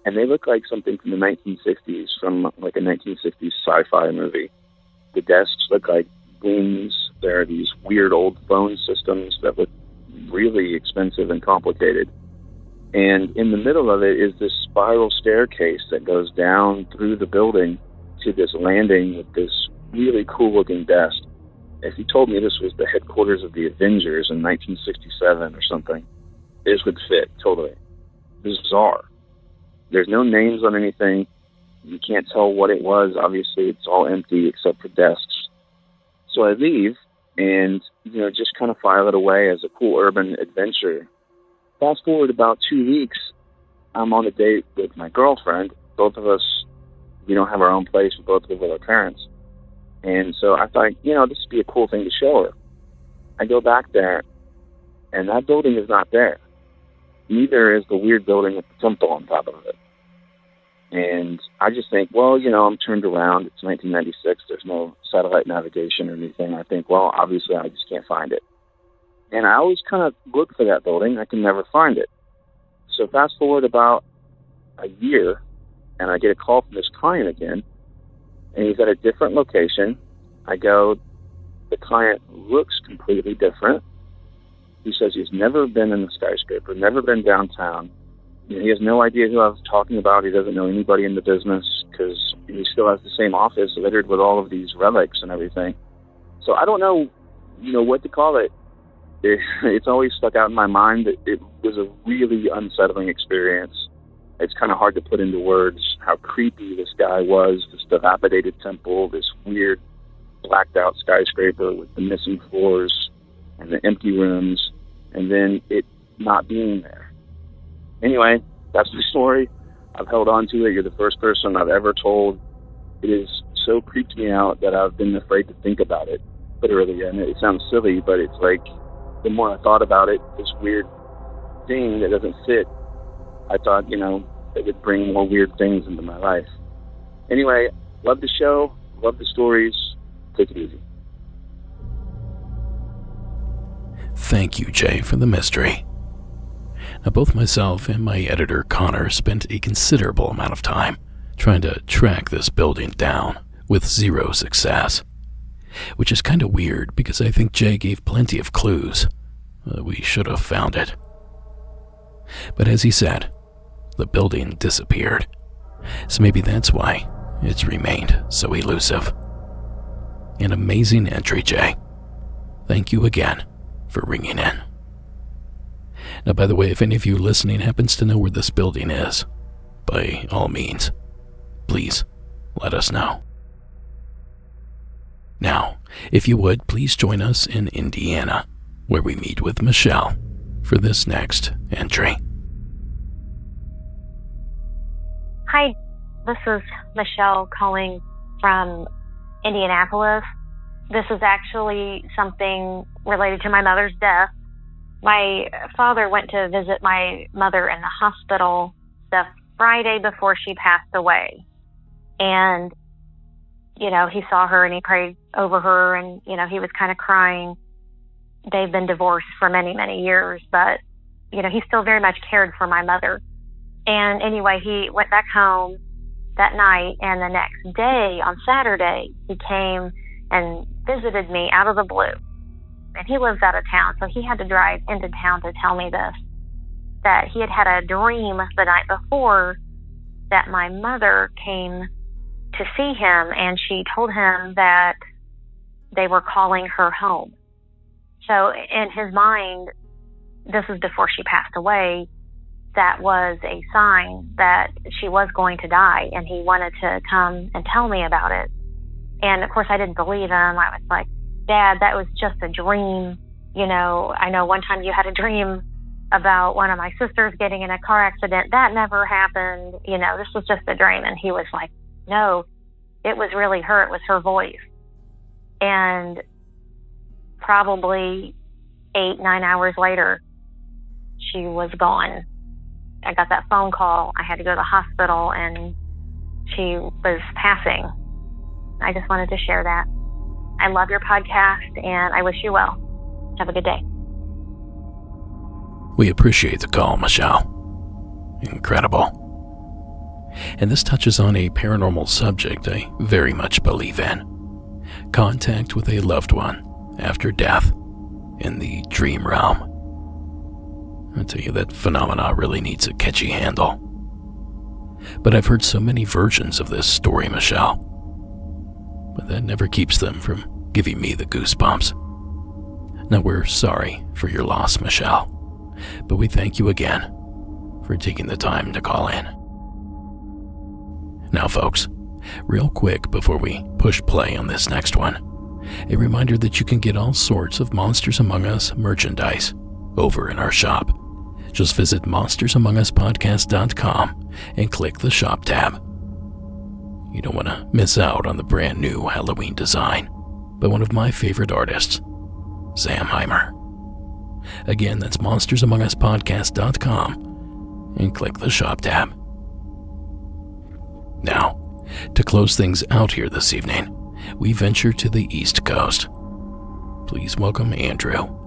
And they look like something from the 1960s, from like a 1960s sci-fi movie. The desks look like wings. There are these weird old phone systems that look really expensive and complicated. And in the middle of it is this spiral staircase that goes down through the building to this landing with this really cool-looking desk. If you told me this was the headquarters of the Avengers in 1967 or something, this would fit totally. Bizarre. There's no names on anything. You can't tell what it was. Obviously, it's all empty except for desks. So I leave and, just kind of file it away as a cool urban adventure. Fast forward about 2 weeks, I'm on a date with my girlfriend. Both of us, we don't have our own place. We both live with our parents. And so I thought, this would be a cool thing to show her. I go back there, and that building is not there. Neither is the weird building with the temple on top of it. And I just think, I'm turned around. It's 1996. There's no satellite navigation or anything. I think, obviously I just can't find it. And I always kind of look for that building. I can never find it. So fast forward about a year, and I get a call from this client again, and he's at a different location. I go, the client looks completely different. He says he's never been in the skyscraper, never been downtown. He has no idea who I was talking about. He doesn't know anybody in the business because he still has the same office littered with all of these relics and everything. So I don't know, what to call it. It's always stuck out in my mind that it was a really unsettling experience. It's kind of hard to put into words how creepy this guy was, this dilapidated temple, this weird blacked out skyscraper with the missing floors and the empty rooms, and then it not being there. Anyway, that's the story. I've held on to it. You're the first person I've ever told. It has so creeped me out that I've been afraid to think about it, literally. And it sounds silly, but it's like the more I thought about it, this weird thing that doesn't fit, I thought, it would bring more weird things into my life. Anyway, love the show, love the stories. Take it easy. Thank you, Jay, for the mystery. Now, both myself and my editor, Connor, spent a considerable amount of time trying to track this building down with zero success, which is kind of weird because I think Jay gave plenty of clues. We should have found it. But as he said, the building disappeared, so maybe that's why it's remained so elusive. An amazing entry, Jay. Thank you again for ringing in. Now, by the way, if any of you listening happens to know where this building is, by all means, please let us know. Now, if you would, please join us in Indiana, where we meet with Michelle for this next entry. Hi, this is Michelle calling from Indianapolis. This is actually something related to my mother's death. My father went to visit my mother in the hospital the Friday before she passed away. And, he saw her and he prayed over her and, he was kind of crying. They've been divorced for many, many years, but, he still very much cared for my mother. And anyway, he went back home that night, and the next day, on Saturday, he came and visited me out of the blue. And he lives out of town, so he had to drive into town to tell me this, that he had a dream the night before that my mother came to see him, and she told him that they were calling her home. So in his mind, this was before she passed away, that was a sign that she was going to die, and he wanted to come and tell me about it. And of course, I didn't believe him. I was like, Dad, that was just a dream. I know one time you had a dream about one of my sisters getting in a car accident. That never happened. This was just a dream. And he was like, no, it was really her. It was her voice. And probably 8-9 hours later, she was gone. I got that phone call. I had to go to the hospital, and she was passing. I just wanted to share that. I love your podcast, and I wish you well. Have a good day. We appreciate the call, Michelle. Incredible. And this touches on a paranormal subject I very much believe in. Contact with a loved one after death in the dream realm. I tell you, that phenomena really needs a catchy handle. But I've heard so many versions of this story, Michelle. But that never keeps them from giving me the goosebumps. Now, we're sorry for your loss, Michelle, but we thank you again for taking the time to call in. Now, folks, real quick before we push play on this next one, a reminder that you can get all sorts of Monsters Among Us merchandise over in our shop. Just visit monstersamonguspodcast.com and click the shop tab. You don't want to miss out on the brand new Halloween design by one of my favorite artists, Sam Heimer. Again, that's monstersamonguspodcast.com and click the shop tab. Now, to close things out here this evening, we venture to the East Coast. Please welcome Andrew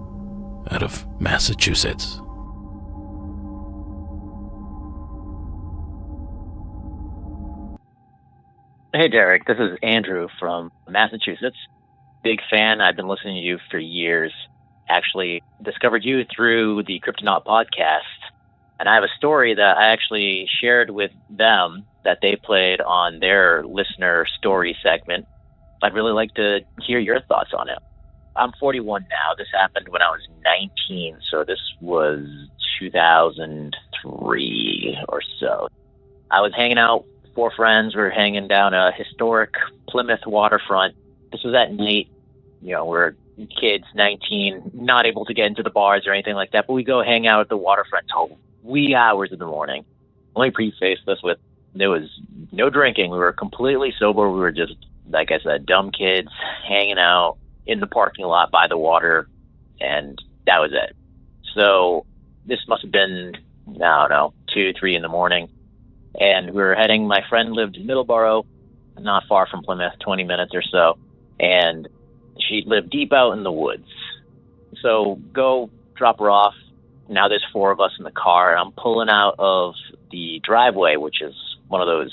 out of Massachusetts. Hey, Derek. This is Andrew from Massachusetts. Big fan. I've been listening to you for years. Actually discovered you through the Cryptonaut podcast. And I have a story that I actually shared with them that they played on their listener story segment. I'd really like to hear your thoughts on it. I'm 41 now. This happened when I was 19, so this was 2003 or so. I was hanging out with 4 friends. We were hanging down a historic Plymouth waterfront. This was at night. We're kids, 19, not able to get into the bars or anything like that, but we go hang out at the waterfront till wee hours in the morning. Let me preface this with, there was no drinking. We were completely sober. We were just, like I said, dumb kids hanging out in the parking lot by the water, and that was it. So this must have been, I don't know, 2, 3 in the morning, and we were heading, my friend lived in Middleborough, not far from Plymouth, 20 minutes or so, and she lived deep out in the woods. So go drop her off. Now there's 4 of us in the car. I'm pulling out of the driveway, which is one of those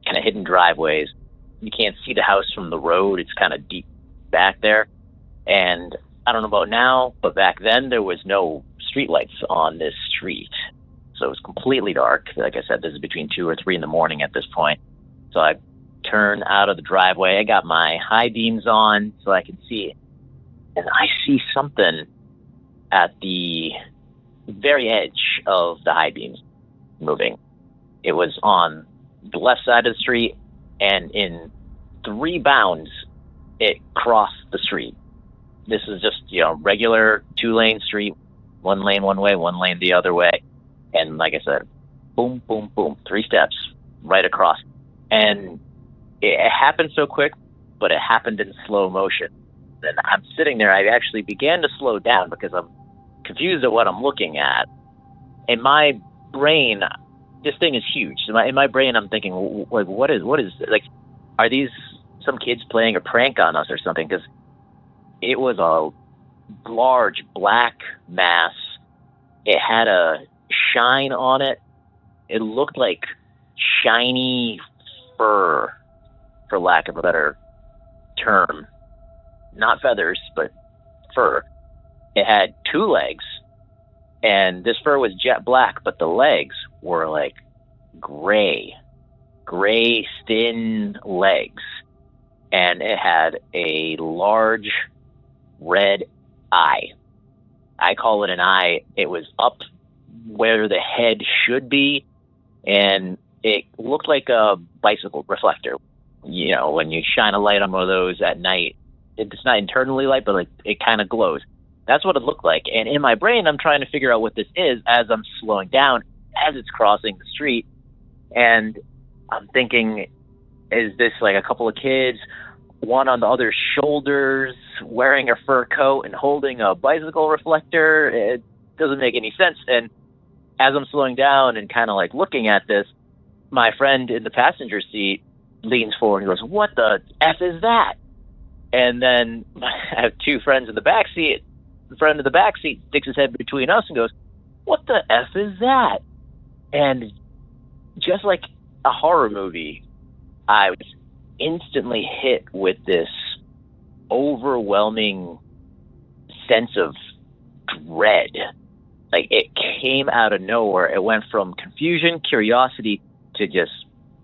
kind of hidden driveways. You can't see the house from the road. It's kind of deep back there. And I don't know about now, but back then there was no streetlights on this street. So it was completely dark. Like I said, this is between 2 or 3 in the morning at this point. So I turn out of the driveway. I got my high beams on so I can see. And I see something at the very edge of the high beams moving. It was on the left side of the street, and in 3 bounds, it crossed the street. This is just, regular 2-lane street, 1 lane one way, 1 lane the other way. And like I said, boom, boom, boom, 3 steps right across. And it happened so quick, but it happened in slow motion. And I'm sitting there, I actually began to slow down because I'm confused at what I'm looking at. In my brain, this thing is huge. In my brain, I'm thinking, like, what is, like, are these some kids playing a prank on us or something? Because it was a large black mass. It had a shine on it. It looked like shiny fur, for lack of a better term. Not feathers, but fur. It had 2 legs, and this fur was jet black, but the legs were like gray, thin legs. And it had a large red eye. I call it an eye. It was up where the head should be, and it looked like a bicycle reflector. When you shine a light on one of those at night, it's not internally light, but like it kind of glows. That's what it looked like. And in my brain, I'm trying to figure out what this is as I'm slowing down, as it's crossing the street. And I'm thinking, is this like a couple of kids, one on the other's shoulders, wearing a fur coat and holding a bicycle reflector? It doesn't make any sense. And as I'm slowing down and kind of like looking at this, my friend in the passenger seat leans forward and goes, "What the F is that?" And then I have 2 friends in the back seat. The friend in the back seat sticks his head between us and goes, "What the F is that?" And just like a horror movie, I was instantly hit with this overwhelming sense of dread. Like, it came out of nowhere. It went from confusion, curiosity, to just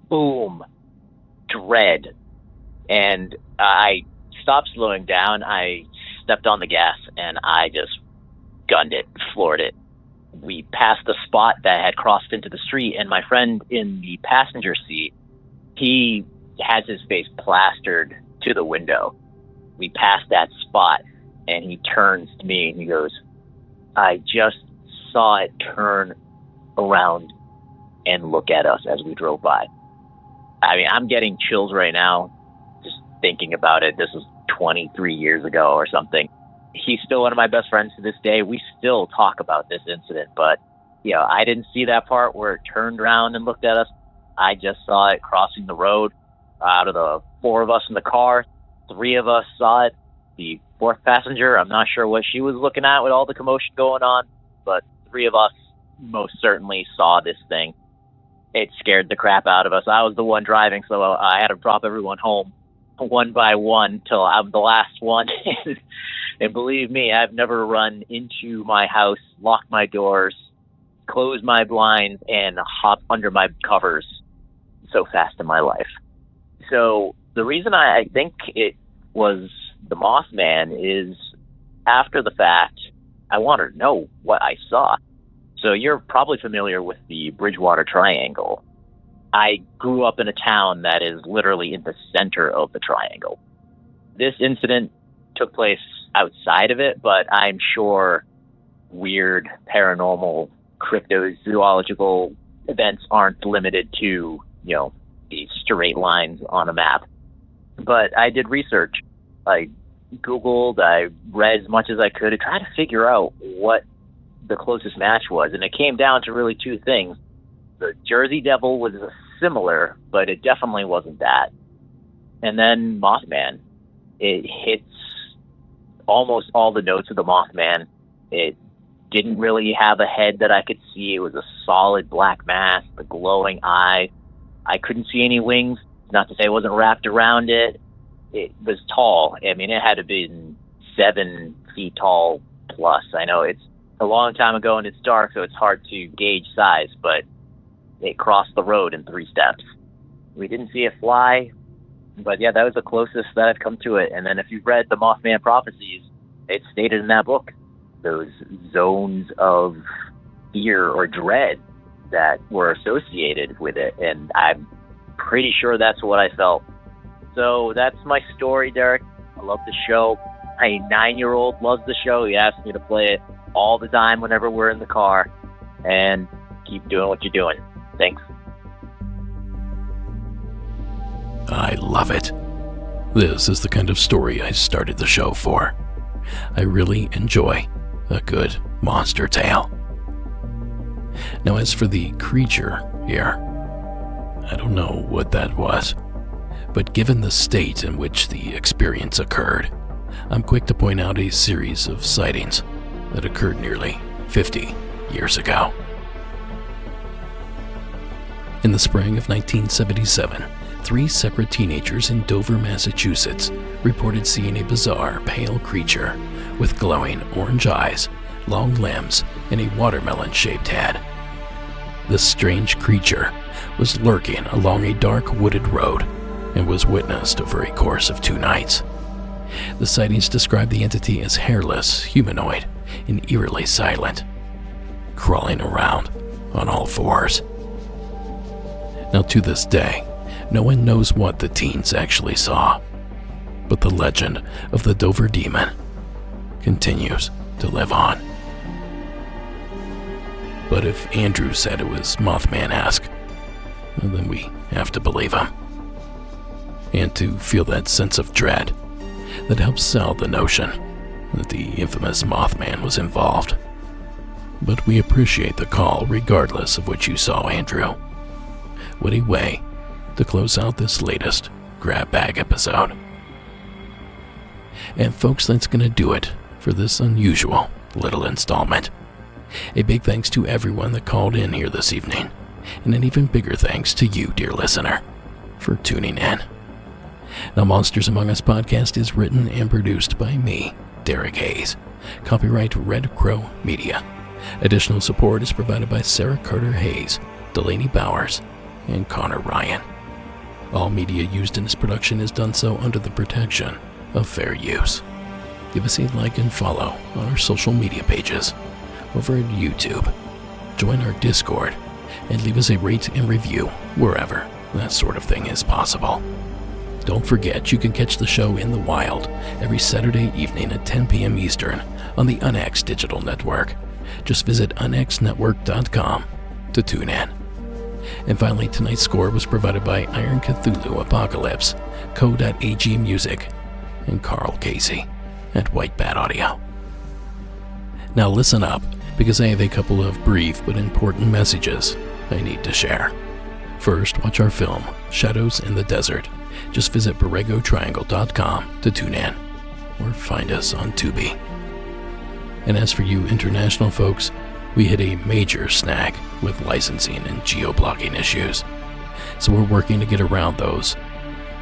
boom, dread. And I stopped slowing down. I stepped on the gas and I just gunned it, floored it. We passed the spot that had crossed into the street, and my friend in the passenger seat, he has his face plastered to the window. We passed that spot, and he turns to me and he goes, "I just saw it turn around and look at us as we drove by." I mean, I'm getting chills right now just thinking about it. This was 23 years ago or something. He's still one of my best friends to this day. We still talk about this incident, but I didn't see that part where it turned around and looked at us. I just saw it crossing the road. Out of the 4 of us in the car, 3 of us saw it. The 4th passenger, I'm not sure what she was looking at with all the commotion going on, but 3 of us most certainly saw this thing. It scared the crap out of us. I was the one driving, so I had to drop everyone home one by one till I'm the last one. And believe me, I've never run into my house, locked my doors, closed my blinds, and hopped under my covers so fast in my life. So the reason I think it was the Mothman is, after the fact, I wanted to know what I saw. So you're probably familiar with the Bridgewater Triangle. I grew up in a town that is literally in the center of the triangle. This incident took place outside of it, but I'm sure weird, paranormal, cryptozoological events aren't limited to, these straight lines on a map. But I did research. I Googled, I read as much as I could to try to figure out what the closest match was. And it came down to really 2 things. The Jersey Devil was similar, but it definitely wasn't that. And then Mothman. It hits almost all the notes of the Mothman. It didn't really have a head that I could see. It was a solid black mass, the glowing eye. I couldn't see any wings. Not to say it wasn't wrapped around it. It was tall. I mean, it had to be 7 feet tall plus. I know it's a long time ago and it's dark, so it's hard to gauge size, but it crossed the road in 3 steps. We didn't see it fly. But yeah, that was the closest that I've come to it. And then if you've read the Mothman prophecies, it's stated in that book, those zones of fear or dread that were associated with it. And I'm pretty sure that's what I felt. So that's my story, Derek. I love the show. My 9-year-old loves the show. He asks me to play it all the time whenever we're in the car. And keep doing what you're doing. Thanks. I love it. This is the kind of story I started the show for. I really enjoy a good monster tale. Now, as for the creature here, I don't know what that was, but given the state in which the experience occurred, I'm quick to point out a series of sightings that occurred nearly 50 years ago. In the spring of 1977, 3 separate teenagers in Dover, Massachusetts reported seeing a bizarre, pale creature with glowing orange eyes, long limbs, and a watermelon-shaped head. This strange creature was lurking along a dark wooded road and was witnessed over a course of 2 nights. The sightings describe the entity as hairless, humanoid, and eerily silent, crawling around on all 4s. Now, to this day, no one knows what the teens actually saw, but the legend of the Dover Demon continues to live on. But if Andrew said it was Mothman-esque, well, then we have to believe him. And to feel that sense of dread that helps sell the notion that the infamous Mothman was involved. But we appreciate the call regardless of what you saw, Andrew. What a way to close out this latest Grab Bag episode. And folks, that's gonna do it for this unusual little installment. A big thanks to everyone that called in here this evening, and an even bigger thanks to you, dear listener, for tuning in. Now, Monsters Among Us podcast is written and produced by me, Derek Hayes. Copyright Red Crow Media. Additional support is provided by Sarah Carter Hayes, Delaney Bowers, and Connor Ryan. All media used in this production is done so under the protection of fair use. Give us a like and follow on our social media pages, over at YouTube. Join our Discord, and leave us a rate and review wherever that sort of thing is possible. Don't forget, you can catch the show in the wild every Saturday evening at 10 p.m. Eastern on the UNX digital network. Just visit unxnetwork.com to tune in. And finally, tonight's score was provided by Iron Cthulhu Apocalypse, Co.AG Music, and Carl Casey at White Bat Audio. Now listen up, because I have a couple of brief but important messages I need to share. First, watch our film, Shadows in the Desert. Just visit BorregoTriangle.com to tune in, or find us on Tubi. And as for you international folks, we hit a major snag with licensing and geo-blocking issues. So we're working to get around those.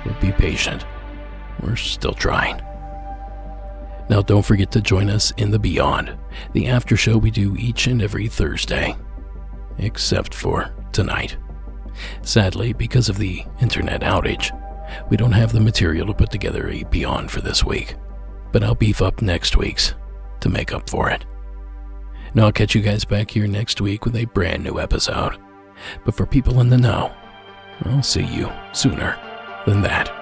But be patient. We're still trying. Now don't forget to join us in the Beyond, the after show we do each and every Thursday. Except for tonight. Sadly, because of the internet outage, we don't have the material to put together a Beyond for this week. But I'll beef up next week's to make up for it. Now I'll catch you guys back here next week with a brand new episode. But for people in the know, I'll see you sooner than that.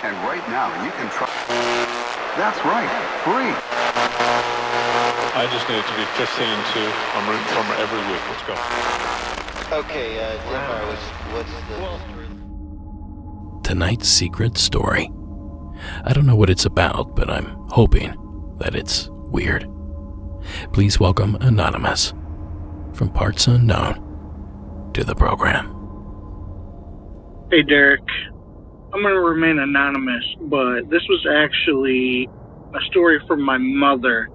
And right now, you can try. That's right, free. I just need it to be 15 too. I'm rooting for them every week. Let's go. Okay, Dimar, what's the... Tonight's secret story. I don't know what it's about, but I'm hoping that it's weird. Please welcome Anonymous from Parts Unknown to the program. Hey, Derek. I'm going to remain anonymous, but this was actually a story from my mother.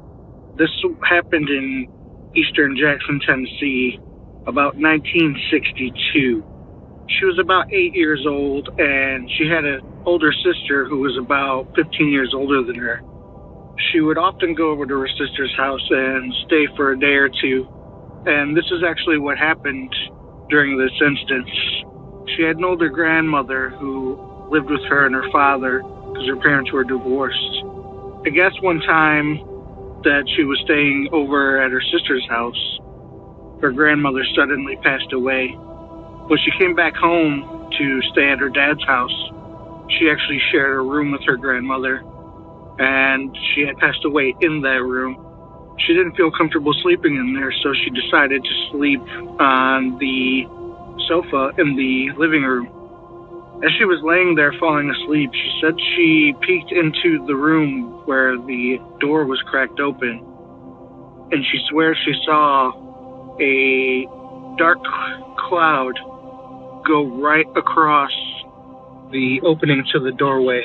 This happened in eastern Jackson, Tennessee, about 1962. She was about 8 years old, and she had an older sister who was about 15 years older than her. She would often go over to her sister's house and stay for a day or two, and this is actually what happened during this instance. She had an older grandmother who lived with her and her father because her parents were divorced. I guess one time that she was staying over at her sister's house, her grandmother suddenly passed away. When she came back home to stay at her dad's house, she actually shared a room with her grandmother, and she had passed away in that room. She didn't feel comfortable sleeping in there, so she decided to sleep on the sofa in the living room. As she was laying there falling asleep, she said she peeked into the room where the door was cracked open, and she swears she saw a dark cloud go right across the opening to the doorway.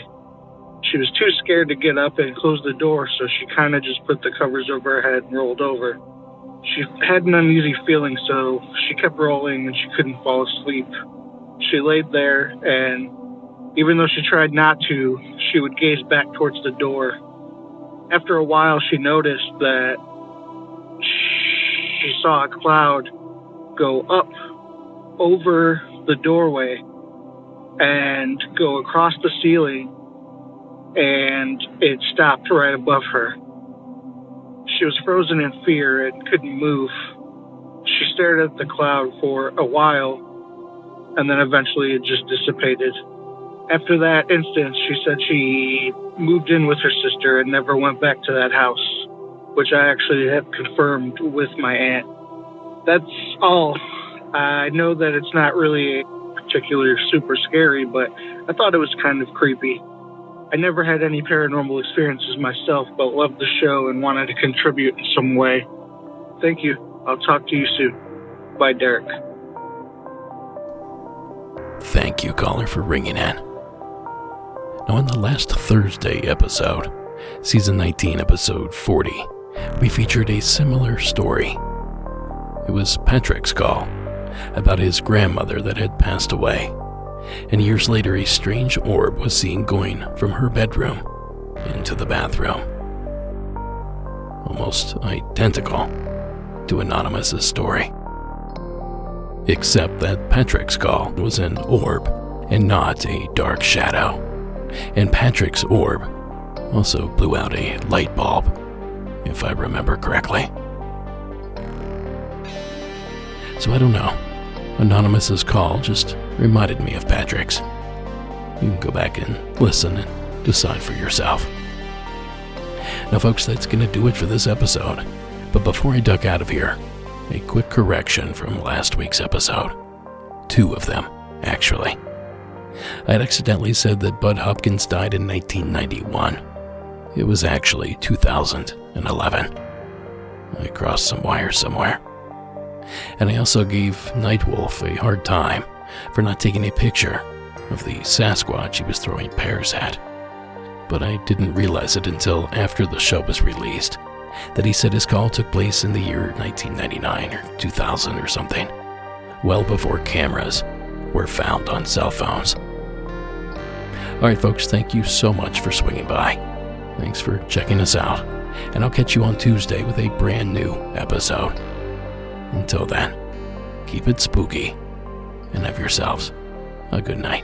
She was too scared to get up and close the door, so she kind of just put the covers over her head and rolled over. She had an uneasy feeling, so she kept rolling and she couldn't fall asleep. She laid there, and even though she tried not to, she would gaze back towards the door. After a while, she noticed that she saw a cloud go up over the doorway and go across the ceiling, and it stopped right above her. She was frozen in fear and couldn't move. She stared at the cloud for a while, and then eventually it just dissipated. After that instance, she said she moved in with her sister and never went back to that house, which I actually have confirmed with my aunt. That's all. I know that it's not really particularly super scary, but I thought it was kind of creepy. I never had any paranormal experiences myself, but loved the show and wanted to contribute in some way. Thank you. I'll talk to you soon. Bye, Derek. Thank you, caller, for ringing in. Now, in the last Thursday episode, Season 19, Episode 40, we featured a similar story. It was Patrick's call about his grandmother that had passed away, and years later a strange orb was seen going from her bedroom into the bathroom. Almost identical to Anonymous's story. Except that Patrick's call was an orb and not a dark shadow. And Patrick's orb also blew out a light bulb, if I remember correctly. So I don't know. Anonymous's call just reminded me of Patrick's. You can go back and listen and decide for yourself. Now, folks, that's going to do it for this episode. But before I duck out of here, a quick correction from last week's episode. 2 of them, actually. I had accidentally said that Bud Hopkins died in 1991. It was actually 2011. I crossed some wires somewhere. And I also gave Nightwolf a hard time for not taking a picture of the Sasquatch he was throwing pears at. But I didn't realize it until after the show was released, that he said his call took place in the year 1999 or 2000 or something, well before cameras were found on cell phones. Alright folks, thank you so much for swinging by. Thanks for checking us out, and I'll catch you on Tuesday with a brand new episode. Until then, keep it spooky, and have yourselves a good night.